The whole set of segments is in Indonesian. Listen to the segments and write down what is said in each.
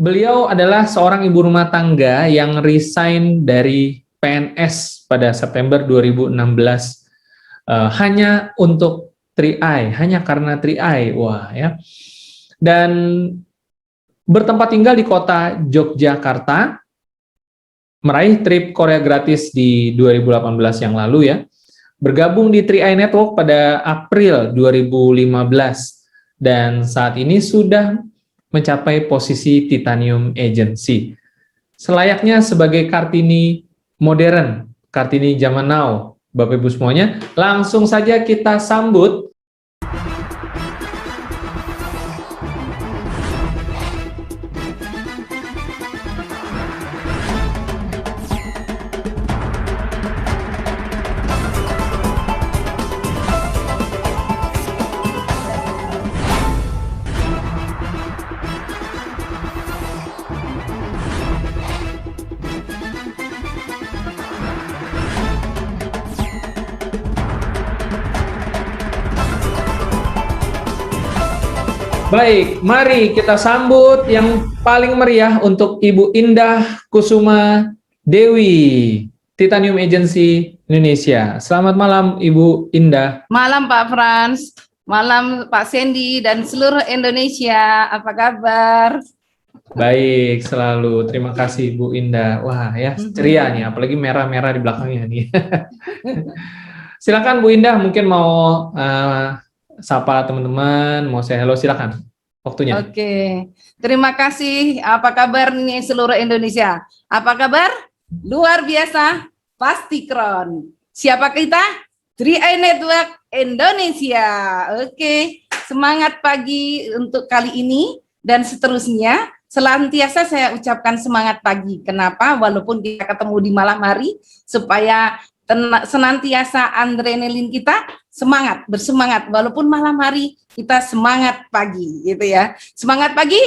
Beliau adalah seorang ibu rumah tangga yang resign dari PNS pada September 2016 hanya untuk Tri-Eye, hanya karena Tri-Eye. Wah ya. Dan bertempat tinggal di kota Yogyakarta, meraih trip Korea gratis di 2018 yang lalu ya. Bergabung di Tri-Eye Network pada April 2015 dan saat ini sudah mencapai posisi Titanium Agency. Selayaknya sebagai Kartini modern, Kartini zaman now, Bapak Ibu semuanya, langsung saja kita sambut Baik, mari kita sambut yang paling meriah untuk Ibu Indah Kusuma Dewi, Titanium Agency Indonesia. Selamat malam Ibu Indah. Malam Pak Frans, malam Pak Sandy dan seluruh Indonesia. Apa kabar? Baik, selalu. Terima kasih Bu Indah. Wah ya, ceria nih, apalagi merah-merah di belakangnya nih. Silakan Bu Indah, mungkin mau sapa teman-teman, mau say hello, silakan. Waktunya. Oke, terima kasih. Apa kabar nih seluruh Indonesia? Apa kabar? Luar biasa, pasti keren. Siapa kita? Tri-Eye Network Indonesia. Oke, semangat pagi untuk kali ini dan seterusnya. Selantiasa saya ucapkan semangat pagi. Kenapa? Walaupun kita ketemu di malam hari, supaya senantiasa adrenalin kita bersemangat walaupun malam hari kita semangat pagi gitu ya. Semangat pagi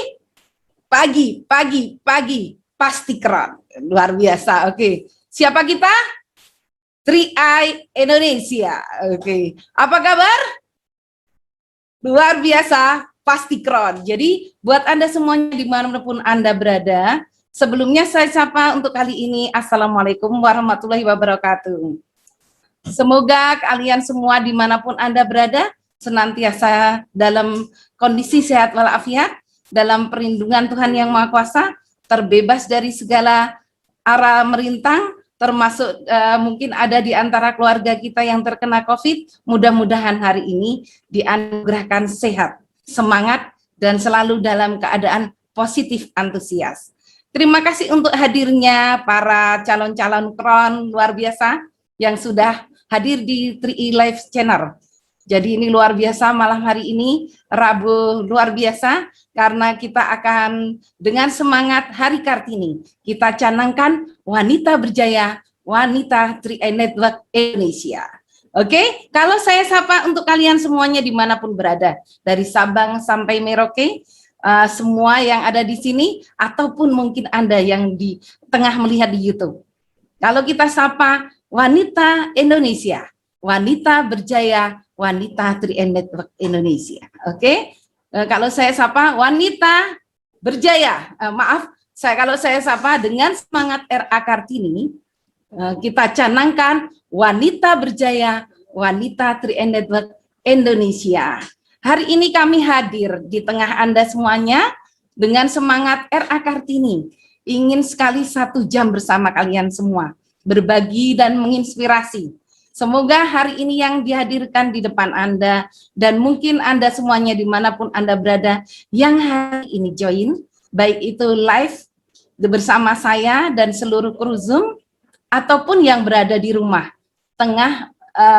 pasti keren, luar biasa. Oke, siapa kita? Tri-Eye Indonesia. Oke, apa kabar? Luar biasa, pasti keren. Jadi buat Anda semuanya dimanapun Anda berada, sebelumnya saya sapa untuk kali ini, Assalamualaikum warahmatullahi wabarakatuh. Semoga kalian semua dimanapun Anda berada, senantiasa dalam kondisi sehat walafiat, dalam perlindungan Tuhan Yang Maha Kuasa, terbebas dari segala arah merintang, termasuk mungkin ada di antara keluarga kita yang terkena COVID. Mudah-mudahan hari ini dianugerahkan sehat, semangat, dan selalu dalam keadaan positif, antusias. Terima kasih untuk hadirnya para calon-calon kron luar biasa yang sudah hadir di Tri Live Channel. Jadi ini luar biasa malam hari ini, Rabu luar biasa, karena kita akan dengan semangat Hari Kartini, kita canangkan wanita berjaya, wanita Tri-Eye Network Indonesia. Oke, kalau saya sapa untuk kalian semuanya dimanapun berada, dari Sabang sampai Merauke, semua yang ada di sini, ataupun mungkin Anda yang di tengah melihat di YouTube. Kalau kita sapa wanita Indonesia, wanita berjaya, wanita Tri-Eye Network Indonesia. Oke, kalau saya sapa wanita berjaya, kalau saya sapa dengan semangat RA Kartini, kita canangkan wanita berjaya, wanita Tri-Eye Network Indonesia. Hari ini kami hadir di tengah Anda semuanya dengan semangat RA Kartini. Ingin sekali 1 jam bersama kalian semua, berbagi dan menginspirasi. Semoga hari ini yang dihadirkan di depan Anda, dan mungkin Anda semuanya dimanapun Anda berada, yang hari ini join, baik itu live bersama saya dan seluruh kru Zoom, ataupun yang berada di rumah, tengah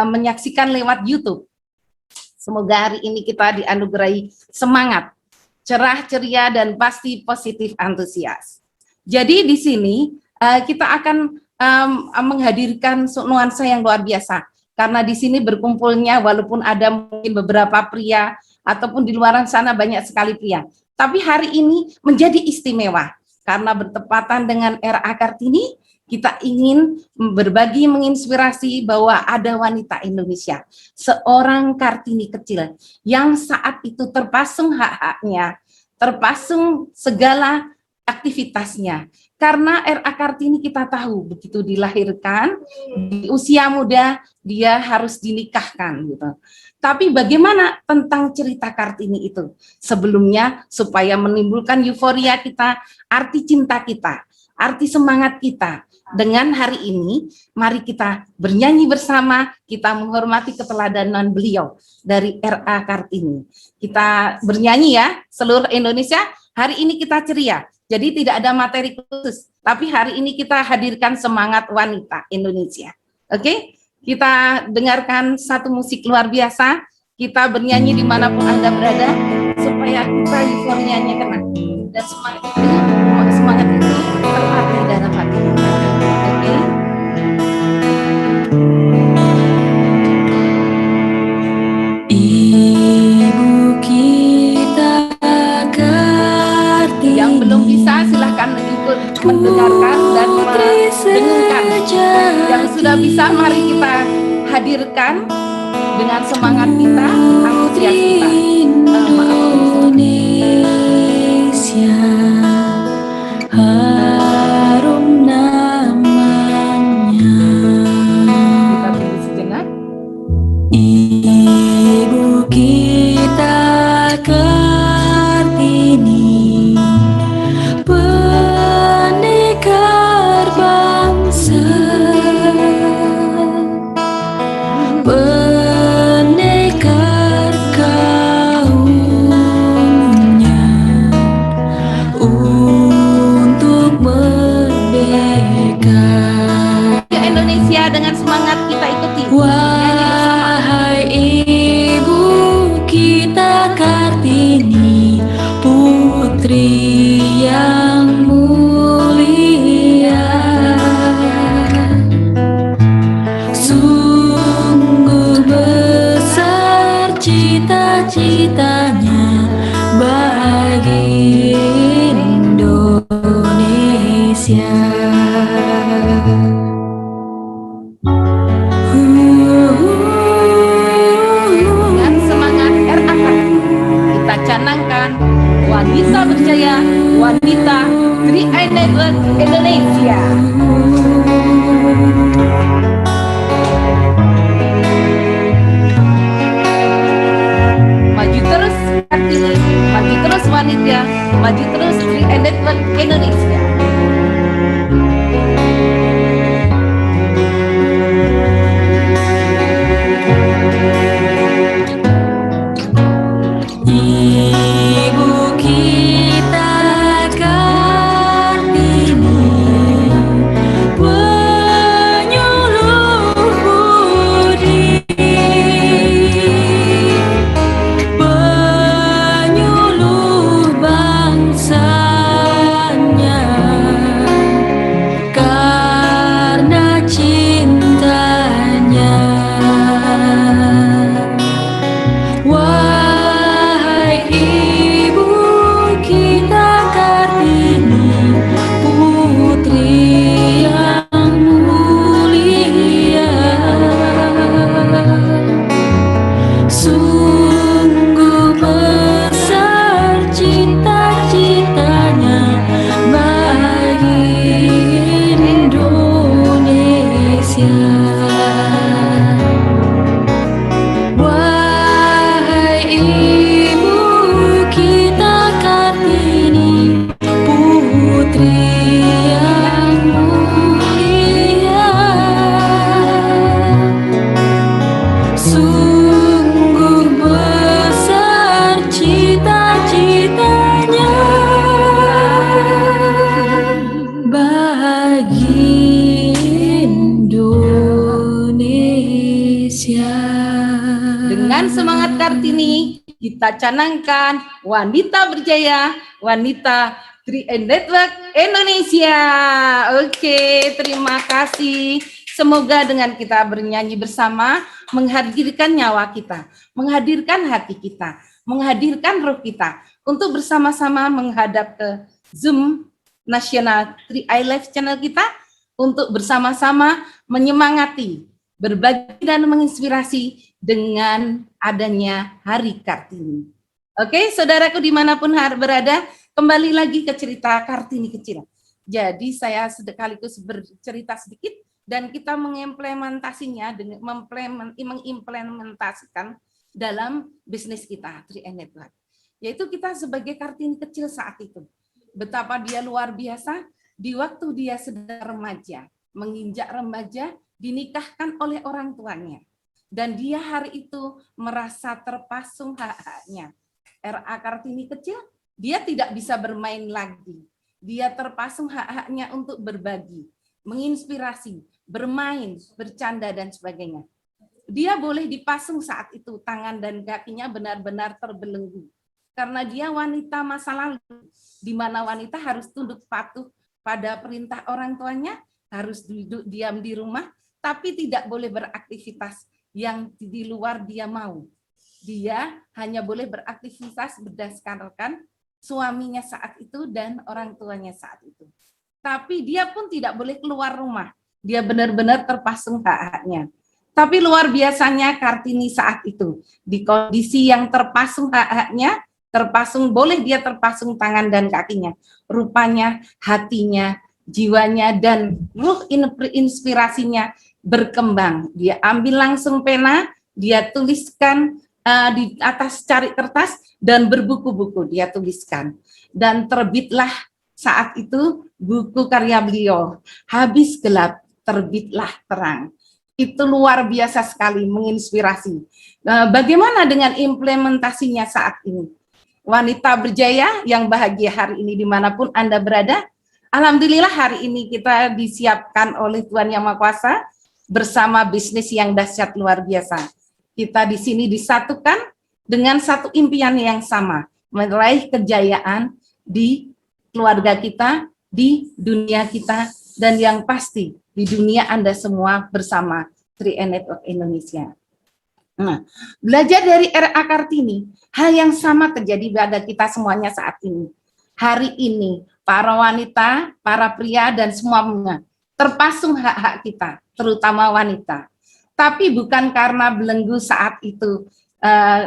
menyaksikan lewat YouTube. Semoga hari ini kita dianugerahi semangat, cerah, ceria, dan pasti positif, antusias. Jadi di sini kita akan menghadirkan nuansa yang luar biasa, karena di sini berkumpulnya walaupun ada mungkin beberapa pria ataupun di luar sana banyak sekali pria, tapi hari ini menjadi istimewa karena bertepatan dengan RA Kartini. Kita ingin berbagi, menginspirasi bahwa ada wanita Indonesia, seorang Kartini kecil yang saat itu terpasung hak-haknya, terpasung segala aktivitasnya. Karena RA Kartini kita tahu begitu dilahirkan di usia muda dia harus dinikahkan gitu. Tapi bagaimana tentang cerita Kartini itu? Sebelumnya supaya menimbulkan euforia kita, arti cinta kita, arti semangat kita. Dengan hari ini, mari kita bernyanyi bersama, kita menghormati keteladanan beliau dari RA Kartini. Kita bernyanyi ya, seluruh Indonesia, hari ini kita ceria. Jadi tidak ada materi khusus, tapi hari ini kita hadirkan semangat wanita Indonesia. Oke, kita dengarkan satu musik luar biasa, kita bernyanyi dimanapun Anda berada, supaya kita euforianya kena. Dan semangat itu terlatih dalam hati kita. Oke. Ibu kita Kartini, yang belum bisa silahkan ikut mendengarkan dan mendengarkan. Yang sudah bisa mari kita hadirkan dengan semangat kita, antusias kita. Indonesia, harum namanya. Kita tunggu sejenak. Ibu kita Kartini, pendekar bangsa, pendekar kaumnya untuk merdeka. Indonesia dengan semangat kita ikuti. Wahai ibu kita Kartini, putri yang mulia, sungguh besar cita-citanya bagi Indonesia. Dengan semangat RA Kartini, kita canangkan wanita berjaya, wanita 3i Network Indonesia. Maju terus Kartini, maju terus wanita, maju terus 3i Network Indonesia. Ibu kita Kartini, penyuluh budi, penyuluh bangsanya, karena cintanya. Wahai ibu kita Kartini, putri yang mulia, sungguh besar cita-citanya bagi Indonesia. Wahai ibu kita Kartini, putri yang mulia, sungguh besar cita-citanya bagi Indonesia. Dengan semangat Kartini, kita canangkan wanita berjaya, wanita 3i Network Indonesia. Oke, terima kasih. Semoga dengan kita bernyanyi bersama, menghadirkan nyawa kita, menghadirkan hati kita, menghadirkan roh kita, untuk bersama-sama menghadap ke Zoom Nasional 3i Live Channel kita, untuk bersama-sama menyemangati, berbagi dan menginspirasi dengan adanya Hari Kartini. Oke, saudaraku dimanapun berada, kembali lagi ke cerita Kartini kecil. Jadi saya sekaligus bercerita sedikit dan kita mengimplementasinya dengan mengimplementasikan dalam bisnis kita 3i Network. Yaitu kita sebagai Kartini kecil saat itu. Betapa dia luar biasa di waktu dia sedang remaja, menginjak remaja, dinikahkan oleh orang tuanya. Dan dia hari itu merasa terpasung hak-haknya. RA Kartini kecil, dia tidak bisa bermain lagi. Dia terpasung hak-haknya untuk berbagi, menginspirasi, bermain, bercanda, dan sebagainya. Dia boleh dipasung saat itu, tangan dan kakinya benar-benar terbelenggu. Karena dia wanita masa lalu, di mana wanita harus tunduk patuh pada perintah orang tuanya, harus duduk diam di rumah, tapi tidak boleh beraktivitas yang di luar dia mau. Dia hanya boleh beraktivitas berdasarkan suaminya saat itu dan orang tuanya saat itu. Tapi dia pun tidak boleh keluar rumah. Dia benar-benar terpasung hak-haknya. Tapi luar biasanya Kartini saat itu, di kondisi yang terpasung hak-haknya, boleh dia terpasung tangan dan kakinya. Rupanya, hatinya, jiwanya, dan ruh inspirasinya berkembang. Dia ambil langsung pena, dia tuliskan di atas cari kertas dan berbuku-buku dia tuliskan. Dan terbitlah saat itu buku karya beliau, Habis Gelap, Terbitlah Terang. Itu luar biasa sekali, menginspirasi. Bagaimana dengan implementasinya saat ini? Wanita berjaya yang bahagia hari ini dimanapun Anda berada, alhamdulillah hari ini kita disiapkan oleh Tuhan Yang Maha Kuasa bersama bisnis yang dahsyat luar biasa. Kita di sini disatukan dengan satu impian yang sama, meraih kejayaan di keluarga kita, di dunia kita, dan yang pasti di dunia Anda semua bersama 3i Network Indonesia. Nah, belajar dari RA Kartini, hal yang sama terjadi pada kita semuanya saat ini. Hari ini, para wanita, para pria, dan semuanya terpasung hak-hak kita, terutama wanita. Tapi bukan karena belenggu saat itu,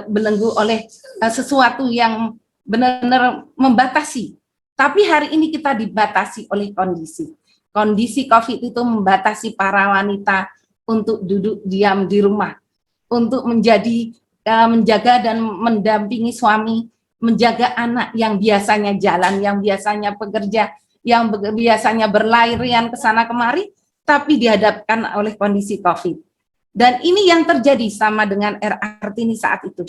belenggu oleh sesuatu yang benar-benar membatasi. Tapi hari ini kita dibatasi oleh kondisi. Kondisi COVID itu membatasi para wanita untuk duduk diam di rumah, untuk menjaga dan mendampingi suami, menjaga anak yang biasanya jalan, yang biasanya bekerja, yang biasanya berlarian ke sana kemari, tapi dihadapkan oleh kondisi COVID. Dan ini yang terjadi sama dengan RA Kartini saat itu.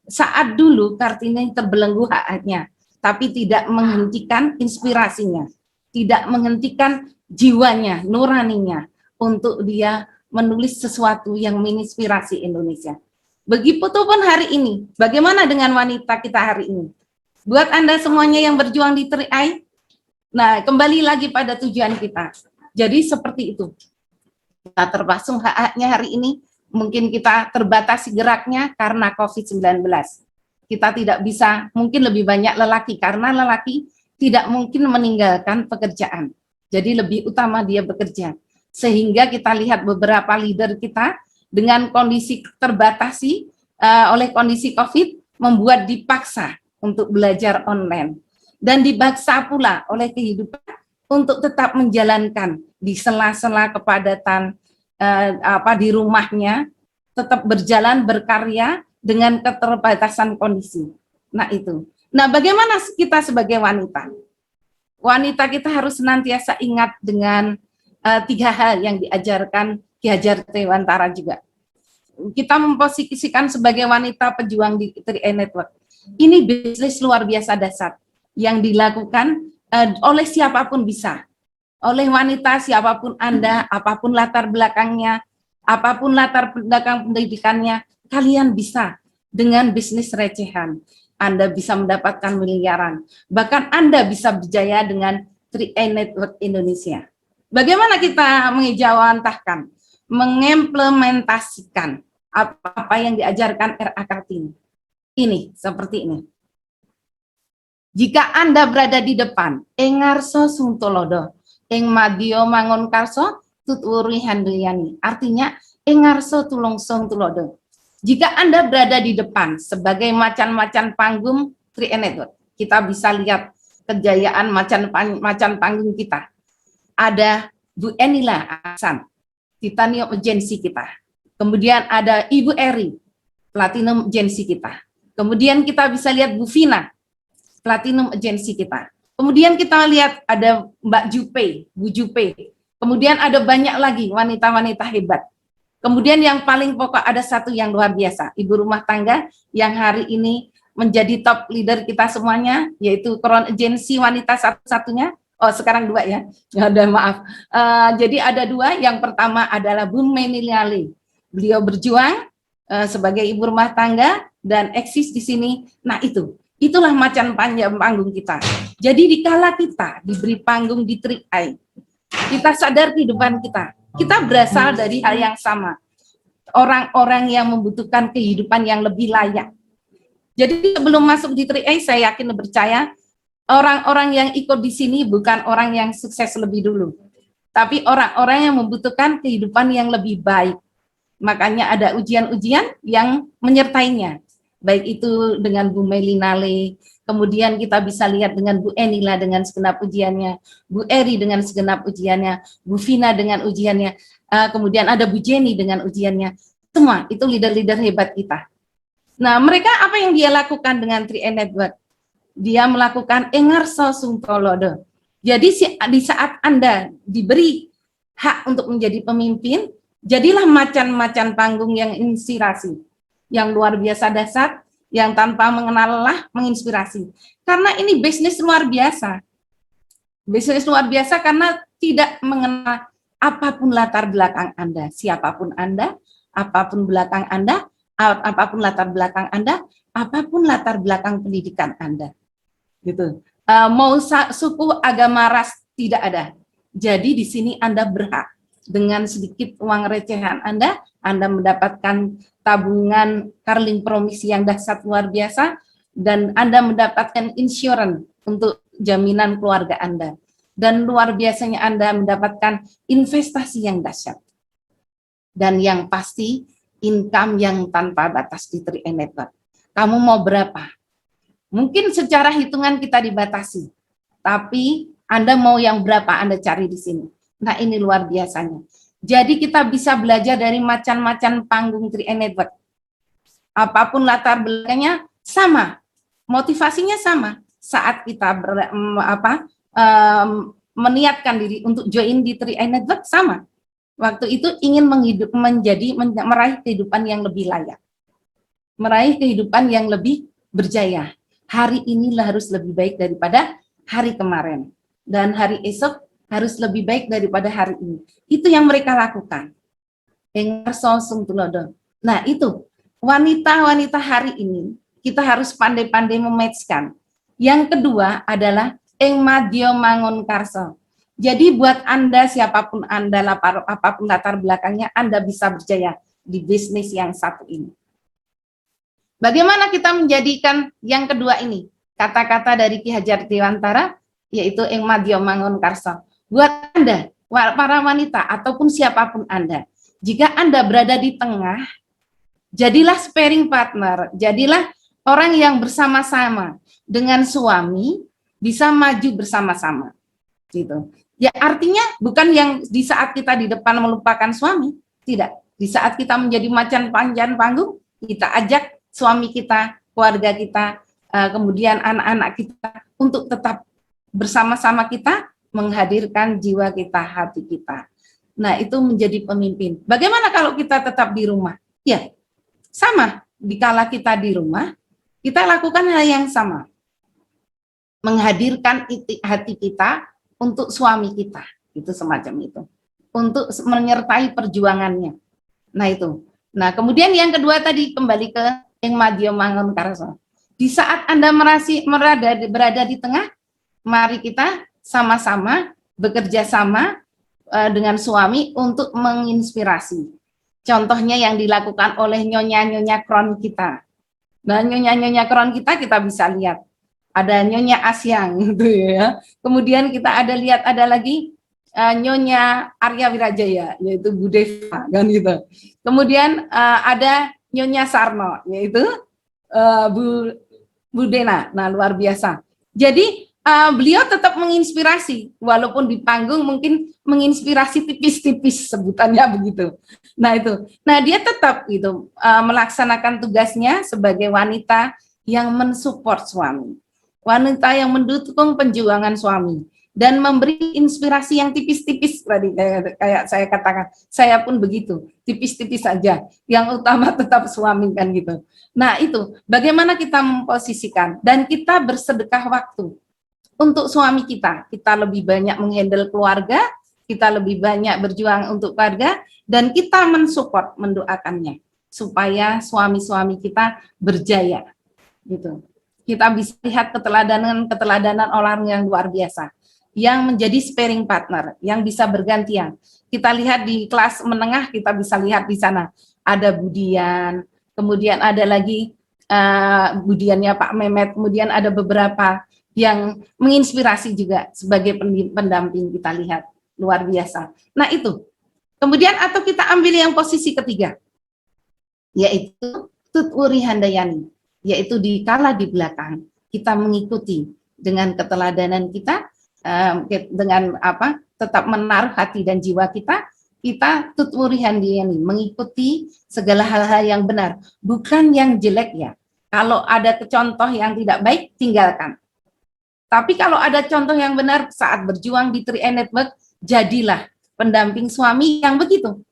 Saat dulu Kartini terbelenggu haknya, tapi tidak menghentikan inspirasinya, tidak menghentikan jiwanya, nuraninya, untuk dia menulis sesuatu yang menginspirasi Indonesia. Begitupun hari ini, bagaimana dengan wanita kita hari ini? Buat Anda semuanya yang berjuang di 3i, nah kembali lagi pada tujuan kita. Jadi seperti itu. Kita terpasung hak-haknya hari ini, mungkin kita terbatasi geraknya karena COVID-19. Kita tidak bisa, mungkin lebih banyak lelaki, karena lelaki tidak mungkin meninggalkan pekerjaan. Jadi lebih utama dia bekerja. Sehingga kita lihat beberapa leader kita dengan kondisi terbatasi oleh kondisi COVID, membuat dipaksa untuk belajar online. Dan dipaksa pula oleh kehidupan untuk tetap menjalankan di sela-sela kepadatan di rumahnya, tetap berjalan berkarya dengan keterbatasan kondisi. Nah itu. Nah bagaimana kita sebagai wanita? Wanita kita harus senantiasa ingat dengan 3 hal yang diajarkan Ki Hajar Dewantara juga. Kita memposisikan sebagai wanita pejuang di 3i Network. Ini bisnis luar biasa dahsyat yang dilakukan oleh siapapun bisa. Oleh wanita, siapapun Anda, apapun latar belakangnya, apapun latar belakang pendidikannya, kalian bisa dengan bisnis recehan. Anda bisa mendapatkan miliaran. Bahkan Anda bisa berjaya dengan 3i Network Indonesia. Bagaimana kita mengejawantahkan, mengimplementasikan apa yang diajarkan RA Kartini? Ini, seperti ini. Jika Anda berada di depan, engarso sungtolodo, eng madio mangun karso, tuturi handuyani. Artinya, engarso tulungsong tulodo. Jika Anda berada di depan sebagai macan-macan panggung 3i Network, kita bisa lihat kejayaan macan panggung kita. Ada Bu Enila Ahsan, Titanium Agency kita. Kemudian ada Ibu Eri, Platinum Agency kita. Kemudian kita bisa lihat Bu Vina, Platinum Agency kita. Kemudian kita lihat ada Mbak Jupe, Bu Jupe. Kemudian ada banyak lagi wanita-wanita hebat. Kemudian yang paling pokok ada satu yang luar biasa, ibu rumah tangga yang hari ini menjadi top leader kita semuanya, yaitu Crown Agency wanita satu-satunya. Oh, sekarang dua ya. Ada maaf. Jadi ada dua. Yang pertama adalah Bu Meniliali. Beliau berjuang sebagai ibu rumah tangga dan eksis di sini. Nah, itulah macan panjang panggung kita. Jadi dikala kita diberi panggung di 3i, kita sadar kehidupan kita. Kita berasal dari hal yang sama. Orang-orang yang membutuhkan kehidupan yang lebih layak. Jadi sebelum masuk di 3i, saya yakin dan percaya orang-orang yang ikut di sini bukan orang yang sukses lebih dulu, tapi orang-orang yang membutuhkan kehidupan yang lebih baik. Makanya ada ujian-ujian yang menyertainya, baik itu dengan Bu Melinale, kemudian kita bisa lihat dengan Bu Enila dengan segenap ujiannya, Bu Eri dengan segenap ujiannya, Bu Vina dengan ujiannya, kemudian ada Bu Jenny dengan ujiannya. Semua itu leader-leader hebat kita. Nah, mereka apa yang dia lakukan dengan 3i Network? Dia melakukan engarso sungtolodo. Jadi di saat Anda diberi hak untuk menjadi pemimpin, jadilah macan-macan panggung yang inspirasi, yang luar biasa dahsyat, yang tanpa mengenal lelah menginspirasi. Karena ini bisnis luar biasa. Bisnis luar biasa karena tidak mengenal apapun latar belakang Anda, siapapun Anda, apapun belakang Anda, apapun latar belakang Anda, apapun latar belakang pendidikan Anda. Gitu. Mau suku, agama, ras tidak ada. Jadi di sini Anda berhak dengan sedikit uang recehan Anda mendapatkan tabungan Carling Promise yang dahsyat luar biasa, dan Anda mendapatkan insurance untuk jaminan keluarga Anda. Dan luar biasanya Anda mendapatkan investasi yang dahsyat. Dan yang pasti income yang tanpa batas di 3i Network. Kamu mau berapa? Mungkin secara hitungan kita dibatasi, tapi Anda mau yang berapa Anda cari di sini. Nah, ini luar biasanya. Jadi kita bisa belajar dari macan-macan panggung 3i Network. Apapun latar belakangnya sama, motivasinya sama. Saat kita meniatkan diri untuk join di 3i Network sama. Waktu itu ingin meraih kehidupan yang lebih layak, meraih kehidupan yang lebih berjaya. Hari inilah harus lebih baik daripada hari kemarin, dan hari esok harus lebih baik daripada hari ini. Itu yang mereka lakukan. Nah, itu wanita-wanita hari ini kita harus pandai-pandai mematchkan. Yang kedua adalah Engmadio Mangun Karso. Jadi buat Anda, siapapun Anda, apapun latar belakangnya, Anda bisa berjaya di bisnis yang satu ini. Bagaimana kita menjadikan yang kedua ini? Kata-kata dari Ki Hajar Dewantara, yaitu Engmadio Mangun Karso. Buat Anda, para wanita, ataupun siapapun Anda, jika Anda berada di tengah, jadilah sparring partner, jadilah orang yang bersama-sama dengan suami, bisa maju bersama-sama. Gitu. Ya, artinya bukan yang di saat kita di depan melupakan suami, tidak. Di saat kita menjadi macan panjang panggung, kita ajak suami kita, keluarga kita, kemudian anak-anak kita untuk tetap bersama-sama kita menghadirkan jiwa kita, hati kita. Nah, itu menjadi pemimpin. Bagaimana kalau kita tetap di rumah? Ya, sama. Dikala kita di rumah, kita lakukan hal yang sama. Menghadirkan hati kita untuk suami kita, itu semacam itu. Untuk menyertai perjuangannya. Nah, itu. Nah, kemudian yang kedua tadi kembali ke Engmadio Mangun Karso. Di saat Anda berada di tengah, mari kita sama-sama bekerja sama dengan suami untuk menginspirasi. Contohnya yang dilakukan oleh nyonya-nyonya Crown kita. Nah, nyonya-nyonya Crown kita bisa lihat. Ada Nyonya Asyang gitu ya. Kemudian kita ada lagi Nyonya Arya Wirajaya, yaitu Bu Deva kan gitu. Kemudian ada Nyonya Sarno, yaitu Bu Dena. Nah, luar biasa. Jadi beliau tetap menginspirasi, walaupun di panggung mungkin menginspirasi tipis-tipis sebutannya begitu. Nah itu, nah dia tetap gitu melaksanakan tugasnya sebagai wanita yang mensupport suami, wanita yang mendukung perjuangan suami dan memberi inspirasi yang tipis-tipis tadi kayak saya katakan, saya pun begitu, tipis-tipis saja, yang utama tetap suami kan gitu. Nah itu, bagaimana kita memposisikan dan kita bersedekah waktu untuk suami kita lebih banyak menghandle keluarga, kita lebih banyak berjuang untuk keluarga, dan kita mensupport, mendoakannya supaya suami-suami kita berjaya, gitu. Kita bisa lihat keteladanan orang yang luar biasa, yang menjadi sparring partner, yang bisa bergantian. Kita lihat di kelas menengah, kita bisa lihat di sana ada Budian, kemudian ada lagi Budiannya Pak Mehmet, kemudian ada beberapa yang menginspirasi juga sebagai pendamping, kita lihat luar biasa. Nah itu, kemudian atau kita ambil yang posisi ketiga, yaitu Tutwuri Handayani, yaitu dikala di belakang kita mengikuti dengan keteladanan kita, dengan apa, tetap menaruh hati dan jiwa kita Tutwuri Handayani, mengikuti segala hal-hal yang benar, bukan yang jelek ya. Kalau ada contoh yang tidak baik, tinggalkan. Tapi kalau ada contoh yang benar saat berjuang di 3i Network, jadilah pendamping suami yang begitu.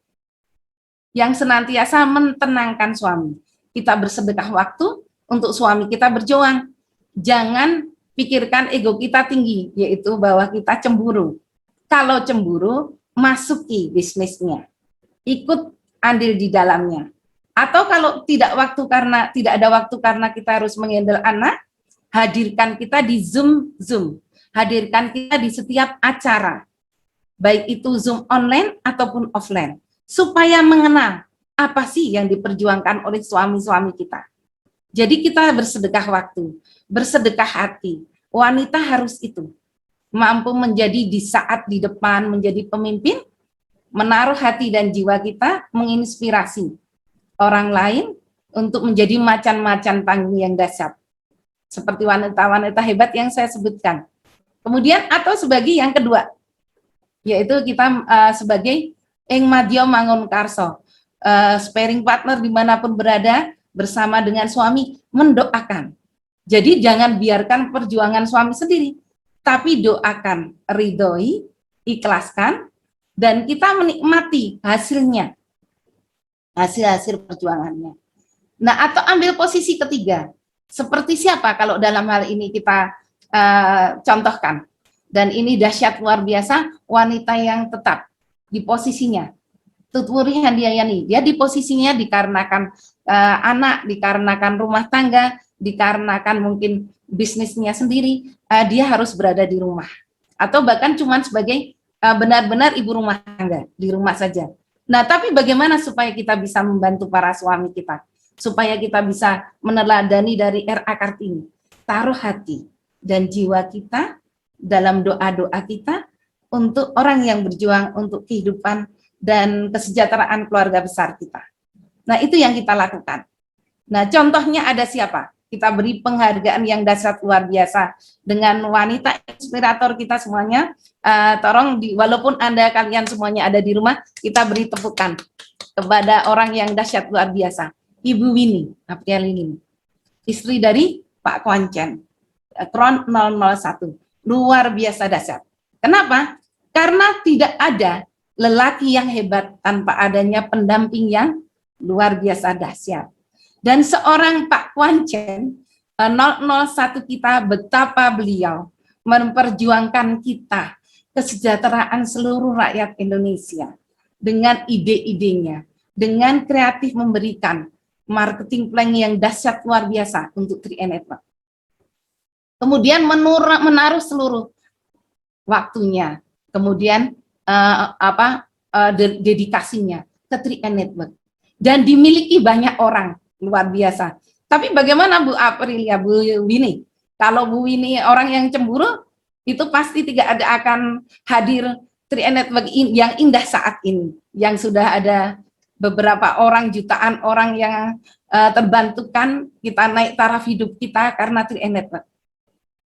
Yang senantiasa mentenangkan suami. Kita bersedekah waktu untuk suami kita berjuang. Jangan pikirkan ego kita tinggi, yaitu bahwa kita cemburu. Kalau cemburu, masuki bisnisnya. Ikut andil di dalamnya. Atau kalau tidak ada waktu karena kita harus menghandle anak, hadirkan kita di Zoom, hadirkan kita di setiap acara, baik itu Zoom online ataupun offline, supaya mengenal apa sih yang diperjuangkan oleh suami-suami kita. Jadi kita bersedekah waktu, bersedekah hati. Wanita harus itu, mampu menjadi di saat di depan, menjadi pemimpin, menaruh hati dan jiwa kita, menginspirasi orang lain untuk menjadi macan-macan panggung yang dahsyat. Seperti wanita-wanita hebat yang saya sebutkan. Kemudian atau sebagai yang kedua, yaitu kita sebagai Ing Madya Mangun Karso, sparring partner dimanapun berada bersama dengan suami, mendoakan. Jadi jangan biarkan perjuangan suami sendiri, tapi doakan, ridhoi, ikhlaskan, dan kita menikmati hasilnya, hasil-hasil perjuangannya. Nah, atau ambil posisi ketiga. Seperti siapa kalau dalam hal ini kita contohkan. Dan ini dahsyat luar biasa, wanita yang tetap di posisinya. Tutwuri Handayani, dia di posisinya dikarenakan anak, dikarenakan rumah tangga, dikarenakan mungkin bisnisnya sendiri, dia harus berada di rumah. Atau bahkan cuma sebagai benar-benar ibu rumah tangga, di rumah saja. Nah, tapi bagaimana supaya kita bisa membantu para suami kita? Supaya kita bisa meneladani dari R.A. Kartini, taruh hati dan jiwa kita dalam doa-doa kita untuk orang yang berjuang untuk kehidupan dan kesejahteraan keluarga besar kita. Nah, itu yang kita lakukan. Nah, contohnya ada siapa? Kita beri penghargaan yang dahsyat luar biasa dengan wanita inspirator kita semuanya. Tolong, walaupun kalian semuanya ada di rumah, kita beri tepukan kepada orang yang dahsyat luar biasa. Ibu Winnie Aprialini, istri dari Pak Kwancen, Kron 001, luar biasa dahsyat. Kenapa? Karena tidak ada lelaki yang hebat tanpa adanya pendamping yang luar biasa dahsyat. Dan seorang Pak Kwancen 001 kita, betapa beliau memperjuangkan kita, kesejahteraan seluruh rakyat Indonesia dengan ide-idenya, dengan kreatif memberikan marketing plan yang dahsyat luar biasa untuk 3i Network. Kemudian menaruh seluruh waktunya, kemudian dedikasinya ke 3i Network dan dimiliki banyak orang luar biasa. Tapi bagaimana Bu Aprilia, Bu Winnie? Kalau Bu Winnie orang yang cemburu, itu pasti tidak akan hadir 3i Network yang indah saat ini, yang sudah ada beberapa orang, jutaan orang yang terbantukan, kita naik taraf hidup kita karena 3i Network.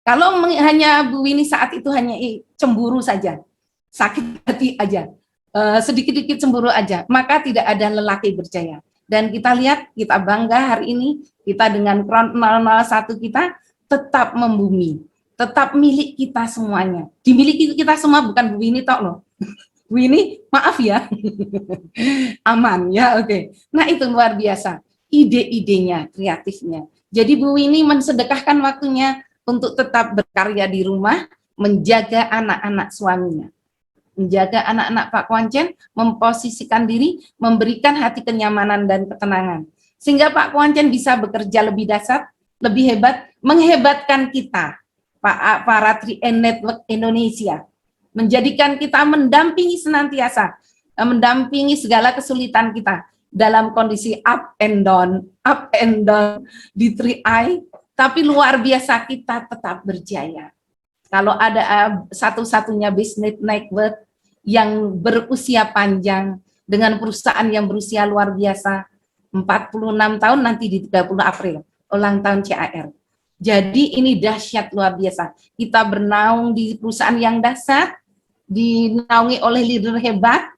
Kalau hanya Bu Winnie saat itu hanya cemburu saja, sakit hati aja, sedikit-sedikit cemburu aja, maka tidak ada lelaki berjaya. Dan kita lihat, kita bangga hari ini, kita dengan Crown 001 kita tetap membumi, tetap milik kita semuanya. Dimiliki kita semua, bukan Bu Winnie tok loh. Bu Winnie, maaf ya, aman ya, oke. Nah itu luar biasa, ide-idenya, kreatifnya. Jadi Bu Winnie mensedekahkan waktunya untuk tetap berkarya di rumah, menjaga anak-anak suaminya, menjaga anak-anak Pak Kuancen, memposisikan diri, memberikan hati kenyamanan dan ketenangan. Sehingga Pak Kuancen bisa bekerja lebih dahsyat, lebih hebat, menghebatkan kita, para 3N Network Indonesia, menjadikan kita mendampingi senantiasa, mendampingi segala kesulitan kita dalam kondisi up and down di 3I, tapi luar biasa kita tetap berjaya. Kalau ada satu-satunya bisnis network yang berusia panjang dengan perusahaan yang berusia luar biasa, 46 tahun nanti di 30 April, ulang tahun CAR. Jadi ini dahsyat luar biasa. Kita bernaung di perusahaan yang dahsyat, dinaungi oleh leader hebat,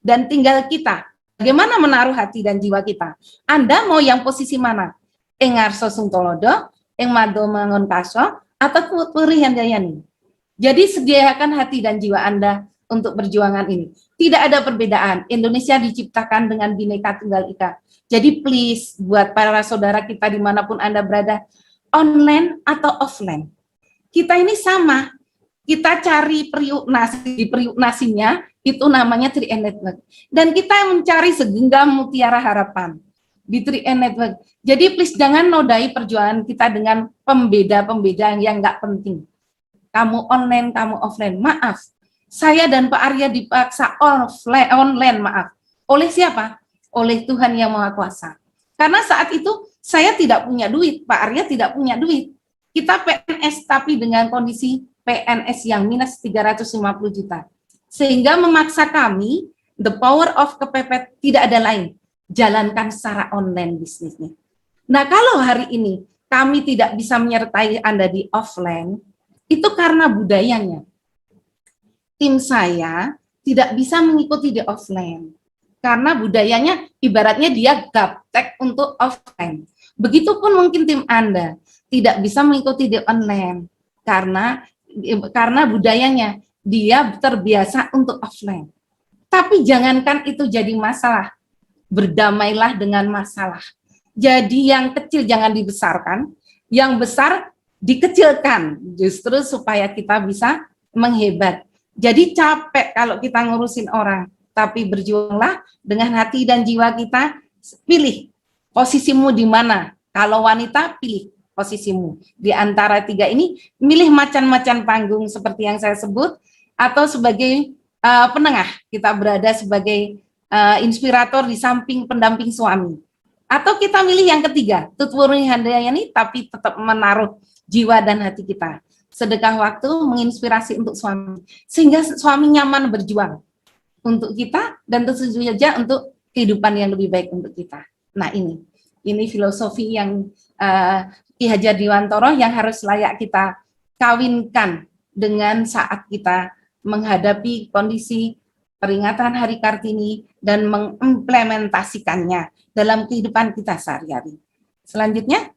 dan tinggal kita. Bagaimana menaruh hati dan jiwa kita? Anda mau yang posisi mana? Engarso Sungtolodo, Eng Mado Mangun Kaso, atau Purihan Dayani? Jadi sediakan hati dan jiwa Anda untuk perjuangan ini. Tidak ada perbedaan. Indonesia diciptakan dengan Bhinneka Tunggal Ika. Jadi please, buat para saudara kita dimanapun Anda berada, online atau offline, kita ini sama. Kita cari periuk nasinya, itu namanya 3N Network. Dan kita mencari segenggam mutiara harapan di 3N Network. Jadi please jangan nodai perjuangan kita dengan pembeda-pembeda yang nggak penting. Kamu online, kamu offline. Maaf, saya dan Pak Arya dipaksa online, maaf. Oleh siapa? Oleh Tuhan Yang Maha Kuasa. Karena saat itu saya tidak punya duit, Pak Arya tidak punya duit. Kita PNS tapi dengan kondisi PNS yang minus 350 juta. Sehingga memaksa kami, the power of kepepet tidak ada lain. Jalankan secara online bisnisnya. Nah kalau hari ini kami tidak bisa menyertai Anda di offline, itu karena budayanya. Tim saya tidak bisa mengikuti di offline. Karena budayanya ibaratnya dia gaptek untuk offline. Begitupun mungkin tim Anda tidak bisa mengikuti di online. Karena budayanya dia terbiasa untuk offline. Tapi jangankan itu jadi masalah. Berdamailah dengan masalah. Jadi yang kecil jangan dibesarkan, yang besar dikecilkan, justru supaya kita bisa menghebat. Jadi capek kalau kita ngurusin orang, tapi berjuanglah dengan hati dan jiwa kita. Pilih posisimu di mana. Kalau wanita, pilih posisimu. Di antara tiga ini, milih macan-macan panggung seperti yang saya sebut, atau sebagai penengah, kita berada sebagai inspirator di samping pendamping suami. Atau kita milih yang ketiga, Tutwuri Handayani, tapi tetap menaruh jiwa dan hati kita. Sedekah waktu menginspirasi untuk suami, sehingga suami nyaman berjuang untuk kita, dan tentu saja untuk kehidupan yang lebih baik untuk kita. Nah ini filosofi yang Ki Hajar Dewantara yang harus layak kita kawinkan dengan saat kita menghadapi kondisi peringatan Hari Kartini dan mengimplementasikannya dalam kehidupan kita sehari-hari. Selanjutnya,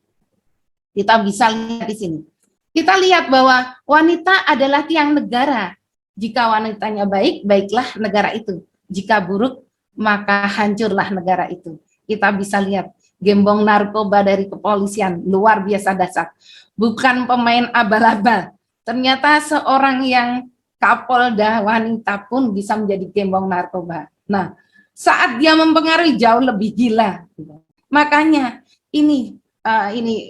kita bisa lihat di sini. Kita lihat bahwa wanita adalah tiang negara. Jika wanitanya baik, baiklah negara itu. Jika buruk, maka hancurlah negara itu. Kita bisa lihat gembong narkoba dari kepolisian, luar biasa dahsyat. Bukan pemain abal-abal. Ternyata seorang yang Kapolda wanita pun bisa menjadi gembong narkoba. Nah, saat dia mempengaruhi jauh lebih gila. Makanya ini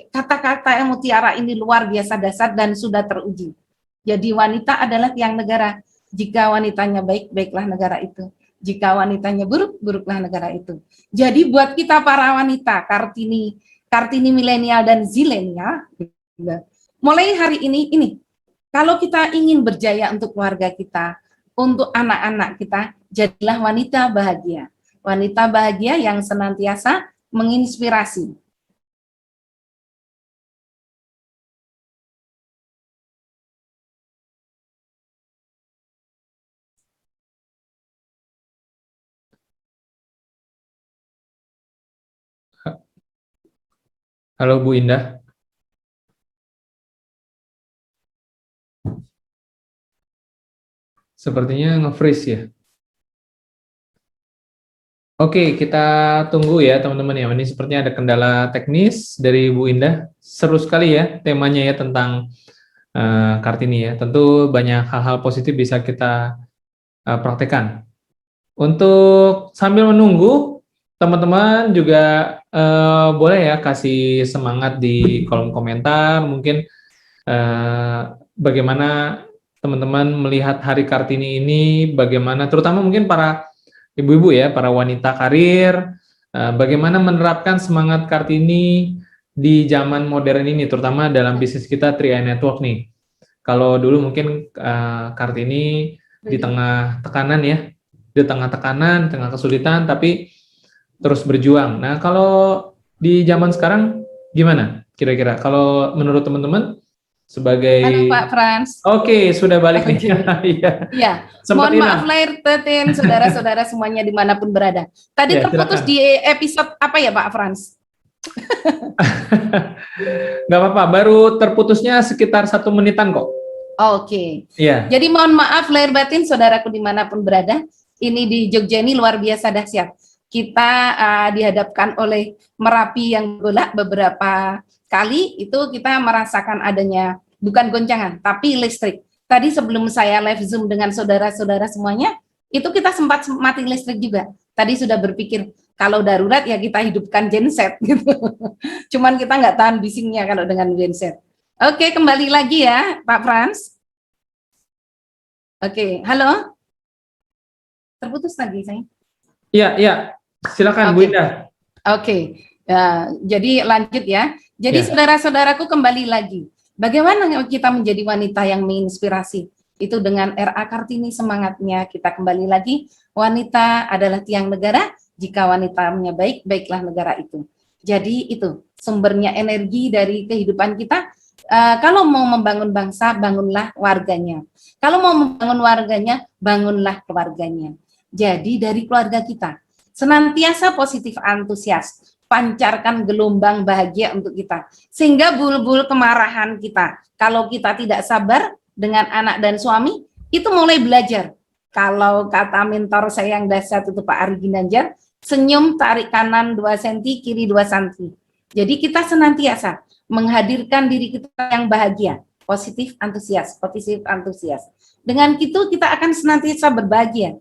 kata-kata yang mutiara ini luar biasa dahsyat dan sudah teruji. Jadi wanita adalah tiang negara. Jika wanitanya baik, baiklah negara itu. Jika wanitanya buruk, buruklah negara itu. Jadi buat kita para wanita, Kartini milenial dan zilenial, mulai hari ini, kalau kita ingin berjaya untuk keluarga kita, untuk anak-anak kita, jadilah wanita bahagia. Wanita bahagia yang senantiasa menginspirasi. Halo Bu Indah. Sepertinya nge-freeze ya. Oke, kita tunggu ya teman-teman ya. Ini sepertinya ada kendala teknis dari Bu Indah. Seru sekali ya temanya ya tentang Kartini ya. Tentu banyak hal-hal positif bisa kita praktekkan. Untuk sambil menunggu, teman-teman juga boleh ya kasih semangat di kolom komentar. Mungkin bagaimana teman-teman melihat Hari Kartini ini, bagaimana terutama mungkin para ibu-ibu ya, para wanita karir, bagaimana menerapkan semangat Kartini di zaman modern ini, terutama dalam bisnis kita 3i Network nih. Kalau dulu mungkin Kartini di tengah tekanan ya, di tengah tekanan, tengah kesulitan, tapi terus berjuang. Nah, kalau di zaman sekarang gimana kira-kira? Kalau menurut teman-teman sebagai... Halo Pak Frans. Oke, sudah balik nih. Iya. Ya, mohon maaf lahir batin saudara-saudara semuanya dimanapun berada. Tadi Ya, terputus silakan. di episode apa ya Pak Frans? Nggak apa-apa, baru terputusnya sekitar 1 menitan kok. Oke. Iya. Jadi mohon maaf lahir batin saudaraku dimanapun berada. Ini di Jogja ini luar biasa dahsyat. Kita dihadapkan oleh Merapi yang golak beberapa kali, itu kita merasakan adanya bukan goncangan, tapi listrik. Tadi sebelum saya live Zoom dengan saudara-saudara semuanya, itu kita sempat mati listrik juga. Tadi sudah berpikir, kalau darurat ya kita hidupkan genset gitu. Cuman kita nggak tahan bisingnya kalau dengan genset. Oke, kembali lagi ya Pak Frans. Oke, halo? Terputus lagi saya. Iya. Silakan Bu Indah. Oke. Ya, jadi lanjut ya. Jadi saudara-saudaraku kembali lagi. Bagaimana kita menjadi wanita yang menginspirasi? Itu dengan RA Kartini semangatnya. Kita kembali lagi, wanita adalah tiang negara. Jika wanitanya baik, baiklah negara itu. Jadi itu sumbernya energi dari kehidupan kita. Kalau mau membangun bangsa, bangunlah warganya. Kalau mau membangun warganya, bangunlah keluarganya. Jadi dari keluarga kita, senantiasa positif antusias, pancarkan gelombang bahagia untuk kita. Sehingga bulbul kemarahan kita, kalau kita tidak sabar dengan anak dan suami, itu mulai belajar. Kalau kata mentor saya yang dahsyat itu Pak Ari Ginanjar, senyum tarik kanan 2 cm, kiri 2 cm. Jadi kita senantiasa menghadirkan diri kita yang bahagia, positif antusias. Dengan itu kita akan senantiasa berbahagia.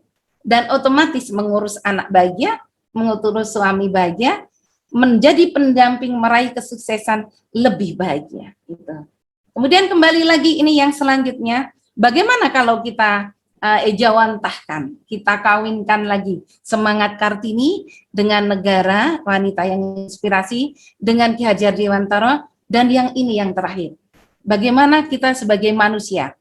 Dan otomatis mengurus anak bahagia, mengurus suami bahagia, menjadi pendamping meraih kesuksesan lebih bahagia. Gitu. Kemudian kembali lagi ini yang selanjutnya, bagaimana kalau kita ejawantahkan, kita kawinkan lagi semangat Kartini dengan negara, wanita yang inspirasi, dengan Ki Hajar Dewantara, dan yang ini yang terakhir. Bagaimana kita sebagai manusia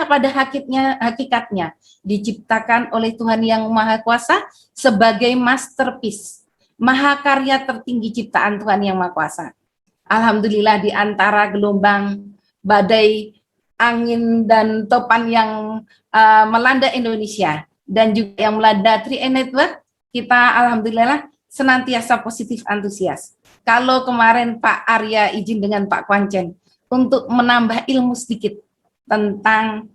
pada hakikatnya diciptakan oleh Tuhan Yang Maha Kuasa sebagai masterpiece, mahakarya tertinggi ciptaan Tuhan Yang Maha Kuasa. Alhamdulillah di antara gelombang, badai, angin dan topan yang melanda Indonesia dan juga yang melanda 3i Network, kita alhamdulillah senantiasa positif antusias. Kalau kemarin Pak Arya izin dengan Pak Kwancen untuk menambah ilmu sedikit tentang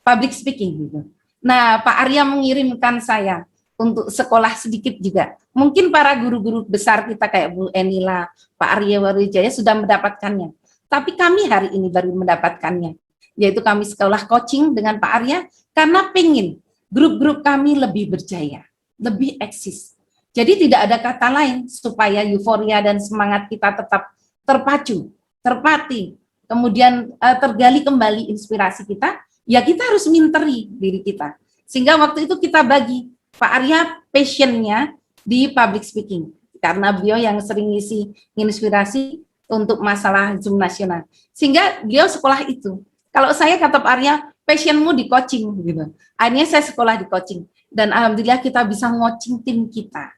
public speaking gitu. Nah, Pak Arya mengirimkan saya untuk sekolah sedikit juga. Mungkin para guru-guru besar kita kayak Bu Enila, Pak Arya Warijaya sudah mendapatkannya. Tapi kami hari ini baru mendapatkannya. Yaitu kami sekolah coaching dengan Pak Arya karena pengen grup-grup kami lebih berjaya, lebih eksis. Jadi tidak ada kata lain supaya euforia dan semangat kita tetap terpacu, terpati, kemudian tergali kembali inspirasi kita, ya kita harus minteri diri kita. Sehingga waktu itu kita bagi, Pak Arya passion-nya di public speaking, karena beliau yang sering ngisi inspirasi untuk masalah Zoom nasional. Sehingga beliau sekolah itu. Kalau saya kata Pak Arya, passion-mu di coaching, gitu. Akhirnya saya sekolah di coaching. Dan alhamdulillah kita bisa coaching tim kita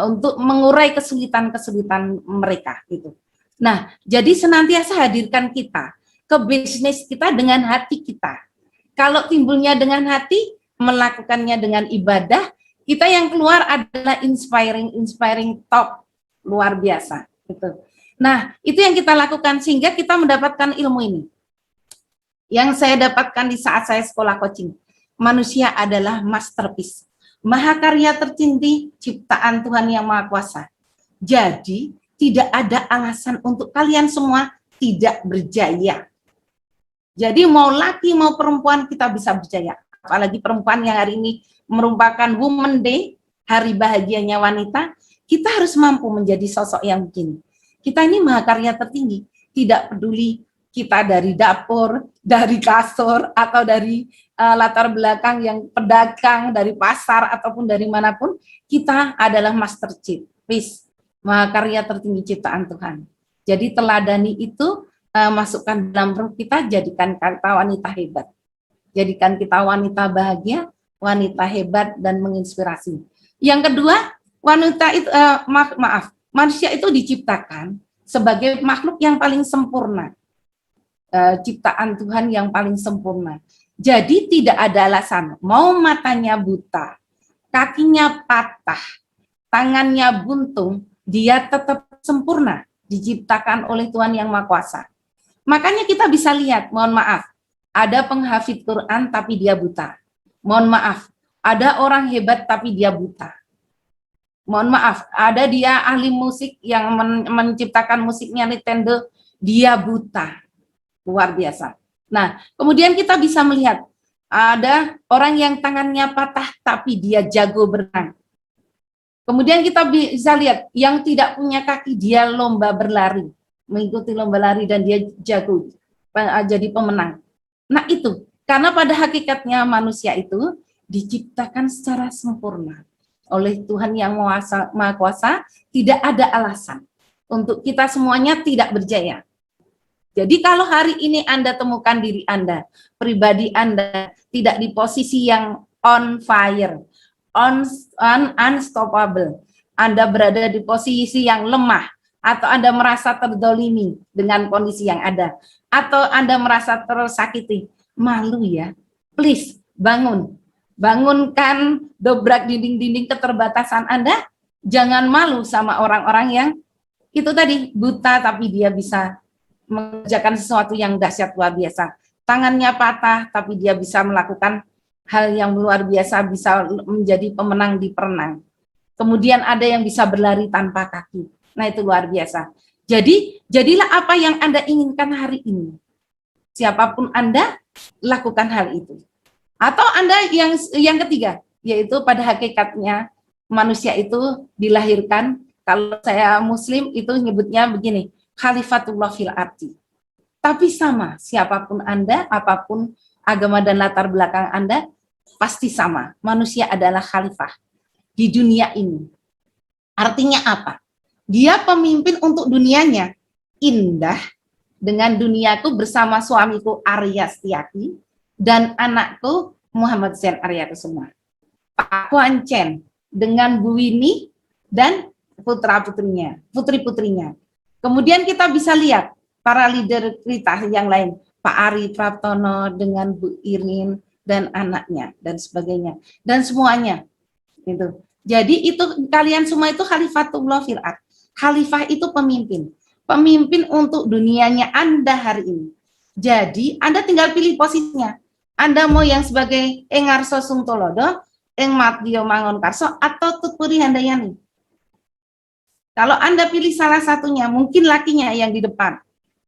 untuk mengurai kesulitan-kesulitan mereka, gitu. Nah, jadi senantiasa hadirkan kita ke bisnis kita dengan hati kita. Kalau timbulnya dengan hati, melakukannya dengan ibadah, kita yang keluar adalah inspiring top. luar biasa. Gitu. Nah, itu yang kita lakukan sehingga kita mendapatkan ilmu ini. Yang saya dapatkan di saat saya sekolah coaching, manusia adalah masterpiece, mahakarya tertinggi ciptaan Tuhan yang Maha Kuasa. Jadi, tidak ada alasan untuk kalian semua tidak berjaya. Jadi, mau laki mau perempuan kita bisa berjaya. Apalagi perempuan yang hari ini merupakan Women Day, hari bahagianya wanita, kita harus mampu menjadi sosok yang begini. Kita ini mahakarya tertinggi, tidak peduli kita dari dapur, dari kasur, atau dari latar belakang yang pedagang, dari pasar, ataupun dari manapun, kita adalah masterpiece, mahakarya tertinggi ciptaan Tuhan. Jadi teladani itu, masukkan dalam perut kita, jadikan kita wanita hebat. Jadikan kita wanita bahagia, wanita hebat, dan menginspirasi. Yang kedua, wanita itu, manusia itu diciptakan sebagai makhluk yang paling sempurna. Ciptaan Tuhan yang paling sempurna. Jadi tidak ada alasan, mau matanya buta, kakinya patah, tangannya buntung, dia tetap sempurna, diciptakan oleh Tuhan yang Maha Kuasa. Makanya kita bisa lihat, mohon maaf, ada penghafid Quran tapi dia buta. Mohon maaf, ada orang hebat tapi dia buta. Mohon maaf, ada dia ahli musik yang menciptakan musiknya Nintendo, dia buta. Luar biasa. Nah, kemudian kita bisa melihat ada orang yang tangannya patah tapi dia jago berenang. Kemudian kita bisa lihat yang tidak punya kaki dia lomba berlari, mengikuti lomba lari dan dia jago jadi pemenang. Nah, itu karena pada hakikatnya manusia itu diciptakan secara sempurna oleh Tuhan yang Maha Kuasa, tidak ada alasan untuk kita semuanya tidak berjaya. Jadi kalau hari ini Anda temukan diri Anda, pribadi Anda tidak di posisi yang on fire, unstoppable, Anda berada di posisi yang lemah, atau Anda merasa terdolimi dengan kondisi yang ada, atau Anda merasa tersakiti, malu ya, please bangun, bangunkan, dobrak dinding-dinding keterbatasan Anda, jangan malu sama orang-orang yang itu tadi, buta tapi dia bisa mengerjakan sesuatu yang dahsyat luar biasa. Tangannya patah, tapi dia bisa melakukan hal yang luar biasa, bisa menjadi pemenang di perenang. Kemudian ada yang bisa berlari tanpa kaki. Nah, itu luar biasa. Jadi, jadilah apa yang Anda inginkan hari ini. Siapapun Anda, lakukan hal itu. Atau Anda yang ketiga, yaitu pada hakikatnya manusia itu dilahirkan, kalau saya Muslim itu nyebutnya begini, Khalifatullah fil ardi. Tapi sama, siapapun Anda, apapun agama dan latar belakang Anda, pasti sama. Manusia adalah khalifah di dunia ini. Artinya apa? Dia pemimpin untuk dunianya. Indah dengan duniaku bersama suamiku Arya Setiaki dan anakku Muhammad Zain Arya Kusuma. Pak Kuan Chen dengan Bu Winnie dan putra-putrinya, putri-putrinya. Kemudian kita bisa lihat para leader kita yang lain, Pak Ari Praptono dengan Bu Irin dan anaknya dan sebagainya dan semuanya. Gitu. Jadi itu kalian semua itu khalifatullah fil ard. Khalifah itu pemimpin, pemimpin untuk dunianya Anda hari ini. Jadi Anda tinggal pilih posisinya. Anda mau yang sebagai Engarso Sungtolodo, Eng Matio Mangon Karso atau Tutpuri Handayani. Kalau Anda pilih salah satunya, mungkin lakinya yang di depan.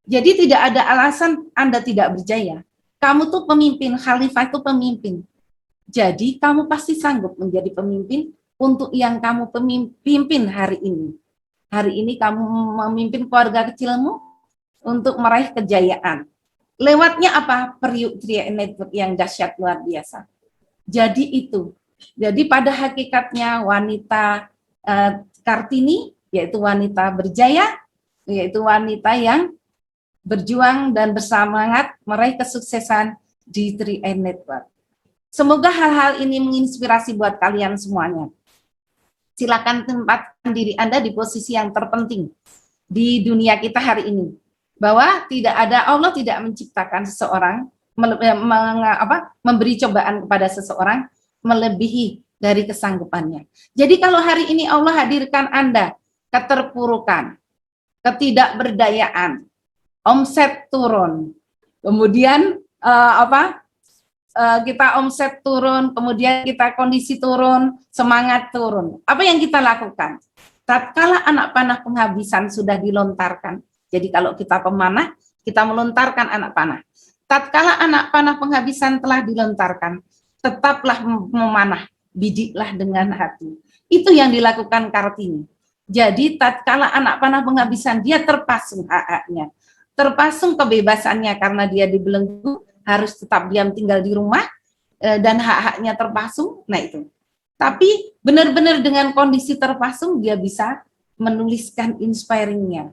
Jadi tidak ada alasan Anda tidak berjaya. Kamu tuh pemimpin, khalifah itu pemimpin. Jadi kamu pasti sanggup menjadi pemimpin untuk yang kamu pimpin hari ini. Hari ini kamu memimpin keluarga kecilmu untuk meraih kejayaan. Lewatnya apa? Periuk Tria Network yang dahsyat luar biasa. Jadi itu. Jadi pada hakikatnya wanita Kartini, yaitu wanita berjaya, yaitu wanita yang berjuang dan bersemangat meraih kesuksesan di 3M Network. Semoga hal-hal ini menginspirasi buat kalian semuanya. Silakan tempatkan diri Anda di posisi yang terpenting di dunia kita hari ini. Bahwa tidak ada, Allah tidak menciptakan seseorang, memberi cobaan kepada seseorang melebihi dari kesanggupannya. Jadi kalau hari ini Allah hadirkan Anda keterpurukan, ketidakberdayaan, omset turun, kemudian kita omset turun, kemudian kita kondisi turun, semangat turun. Apa yang kita lakukan? Tatkala anak panah penghabisan sudah dilontarkan. Jadi kalau kita pemanah, kita melontarkan anak panah. Tatkala anak panah penghabisan telah dilontarkan, tetaplah memanah, bidiklah dengan hati. Itu yang dilakukan Kartini. Jadi tatkala anak panah penghabisan, dia terpasung hak-haknya, terpasung kebebasannya karena dia dibelenggu, harus tetap diam tinggal di rumah, dan hak-haknya terpasung. Nah itu. Tapi benar-benar dengan kondisi terpasung, dia bisa menuliskan inspiringnya.